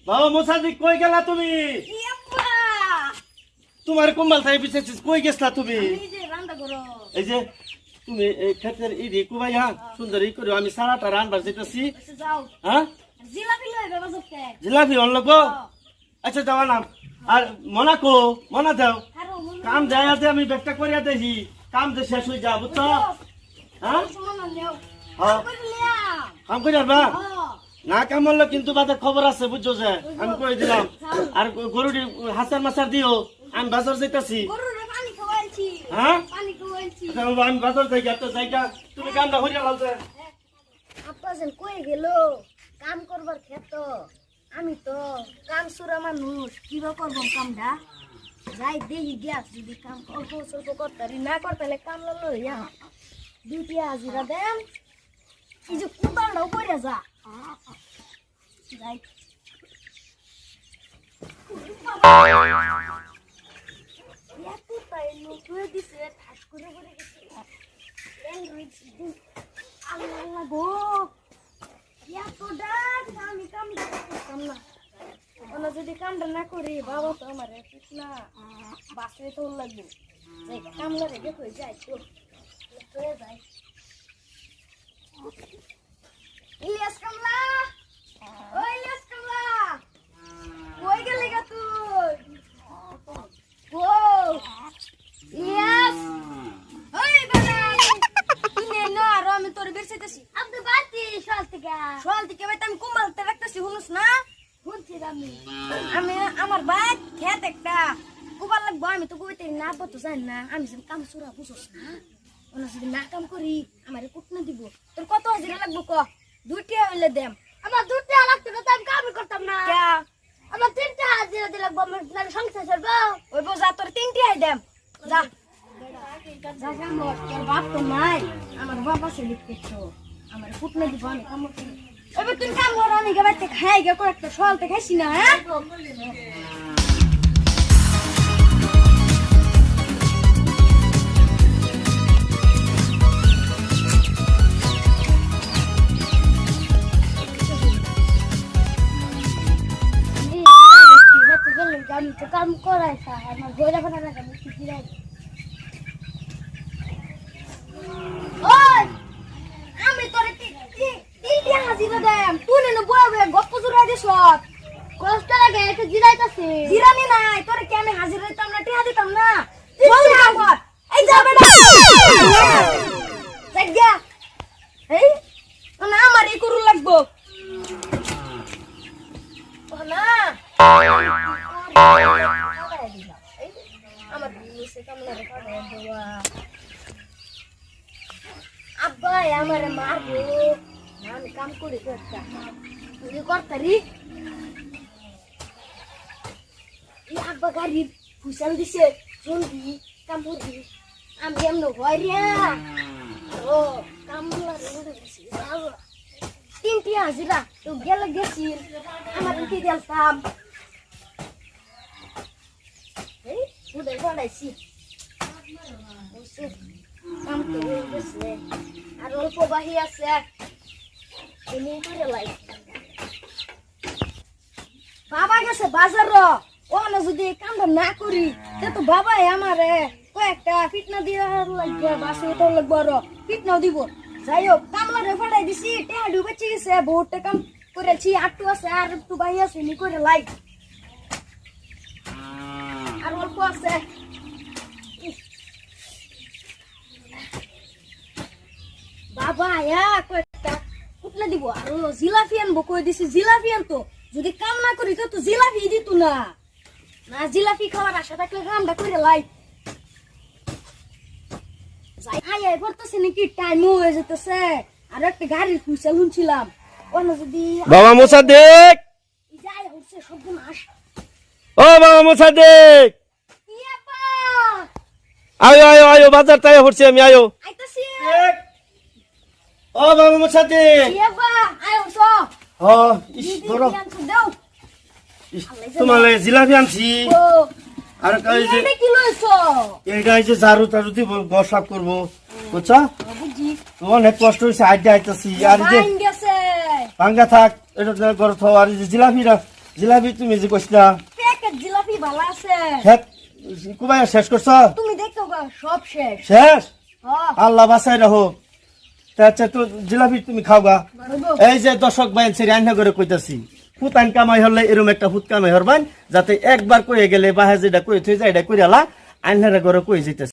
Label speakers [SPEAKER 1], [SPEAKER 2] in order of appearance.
[SPEAKER 1] বাবা মোসাদ্দিক কই গেলা তুমি? তোমার কম্বল থাই বিছেছিস, কই গেছলা তুমি? এই যে তুমি এই ক্ষেতের ইদি কুবাই হ্যাঁ সুন্দর ই করে আমি সারাটা রানবার যেতেছি। হ্যাঁ জিলাপি অন লাগবো। আচ্ছা যাওয়া নাম আর মনাকো মনা যাও কাম দেয় আছে আমি ব্যাগটা করিয়া দেখি কাম যে শেষ হয়ে যা বুঝছো? হ্যাঁ কাম করি আরবা না কাম হলো কিন্তু বাজার খবর আছে বুঝছো যে আমি কই দিলাম। আর গরুটি হাসার মাসার দিও আমি বাজার যাইতাছি। হ্যাঁ আমি বাজার যাই তো জায়গা তুমি কামটা হইয়া লালছে
[SPEAKER 2] আপনার কই গেল কাম করবার ক্ষেত আমি তো কাম সুরা মানুষ কিবা করবো কামটা যাই দেখি গ্যাস যদি কাম অল্প স্বল্প করতারি না করতালে কাম লইয়া ডিউটি হাজিরা দেন এই যে কুতালটাও করে যা যাই দিছে ঠাস করে গেছি আল্লাহ গো আমি কামটা করতাম না ওনা যদি কামটা না করি বাবা তো আমার ঠিক না বাসে তো লাগবে কামলা রেখে হয়ে যায় তো হয়ে যায় ইলিয়াস কামলা ও ইলিয়াস কামলা কই গেলি গা তুই ও ইলিয়াস ওই বাবা তুই না আর আমি তোর বেরছিতেছি আপনি বাতি সকাল থেকে ভাই আমি কুম্বালতে রাখতেছি শুনুস না শুনছি আমি আমার ভাই খেত একটা কুবাল লাগবো আমি তো কইতে না বলতো জানি না আমি যদি কাম সুরা বুঝোস না ওনা যদি না কাম করি আমার কুটনা দিব তোর কত হাজিরা লাগবো ক 2টা হইলে দেম আমার 2টা লাগতো না আমি কামই করতাম না আমার 3টা হাজিরা দিলে লাগবো আমার সংসার চলবো ওই বোঝা তোর 3টা আই দেম যা যা তোর বাপ তো নাই আমার বাবা সে লিখতেছো আমার কুটনা দিব আমি কাম করতে এবার তুই কাম কর আমি গাবাইতে খাই গে করে একটা সকালতে খাইছি না হ্যাঁ আমি তো কাম করাই আমার ঘরে ফাটা না আমি কি রাই ওই আমি তোরে তিনটা হাজিরা দেম তুই না বয় বয় গপ্প জুড়াই দিছ কষ্ট লাগে একটু জিরাইতাছে জিরানি নাই তোরে কি আমি হাজিরা দিতাম না টিয়া দিতাম না চল কাম কর এই যা বেটা জায়গা এই না আমার এই করু লাগবো না আমার নিচে কামলা রেখা দেওয়া আব্বা আমার মারবো আমি কাম করি করতা তুই করতারি এই আব্বা গাড়ি ফুসাল দিছে জলদি কাম করবি আমি এমন ভয় রে ও কামলা রে দিছি 3টা হাজিরা তো গেল গেছি আমার কি দিলাম এই উদে গড়াইছি কাম তো গেছে আর অল্প বাহি আছে এমনি করে লাই বাবা গেছে বাজার ও না যদি কামটা না করি তে তো বাবাই আমারে কয়েকটা ফিটনা দিয়া লাগবে বাসে তো লাগবে আর ফিটনাও দিব যাই হোক কামলা রে ফাড়াই দিছি টেহা ডুবেছি গেছে বহুত কাম করেছি আটটু আছে আর একটু বাহি আছে নি করে লাই আর অল্প আছে বাবা কয়েকটা কুটলা দিব আর জিলাপি আনবো কই দিছি জিলাপি আনতো যদি কাম না করি তো জিলাপি দিত না না জিলাপি খাওয়ার আশা থাকলে কামটা করে লাই যাই আই করতেছে নাকি টাইম হয়ে যেতেছে আর একটা গাড়ির পয়সা শুনছিলাম অন্য যদি
[SPEAKER 1] বাবা মোসাদ্দিক
[SPEAKER 2] যাই হচ্ছে সর্বনাশ
[SPEAKER 1] ও বাবা মোসাদ্দিক আয়ো আয়ো আয়ো বাজার তাই হচ্ছে আমি আয়ো
[SPEAKER 2] আইতাছি
[SPEAKER 1] ও বাবা মোসাদ্দিক
[SPEAKER 2] আয়ো সো
[SPEAKER 1] ও ইস ধরো তোমার জিলাপি আনছি আর কই যে এইটা এই যে ঝাড়ু টাড়ু দিব ঘর সাফ করবো বুঝছো অনেক কষ্ট হয়েছে আইতে আইতেছি আর যে ভাঙ্গা থাক এটা ঘর থাও আর জিলাপিটা জিলাপি তুমি যে কইছিলা
[SPEAKER 2] প্যাকেট জিলাপি ভালো আছে
[SPEAKER 1] খেত কুবাই শেষ করছ
[SPEAKER 2] তুমি দেখো গা সব শেষ
[SPEAKER 1] শেষ
[SPEAKER 2] হ্যাঁ
[SPEAKER 1] আল্লাহ বাঁচাই রাখো তা আচ্ছা তো জিলাপি তুমি খাও গা
[SPEAKER 2] বলবো
[SPEAKER 1] এই যে দর্শক বাইন সে রান্না করে কইতাছি ফুতান কামাই হলে এরম একটা ফুত কামাই হরবান যাতে একবার কয়ে গেলে বাহে যেটা কয়ে থই যায় এটা কইরালা আইনারা করে কই যেতেছে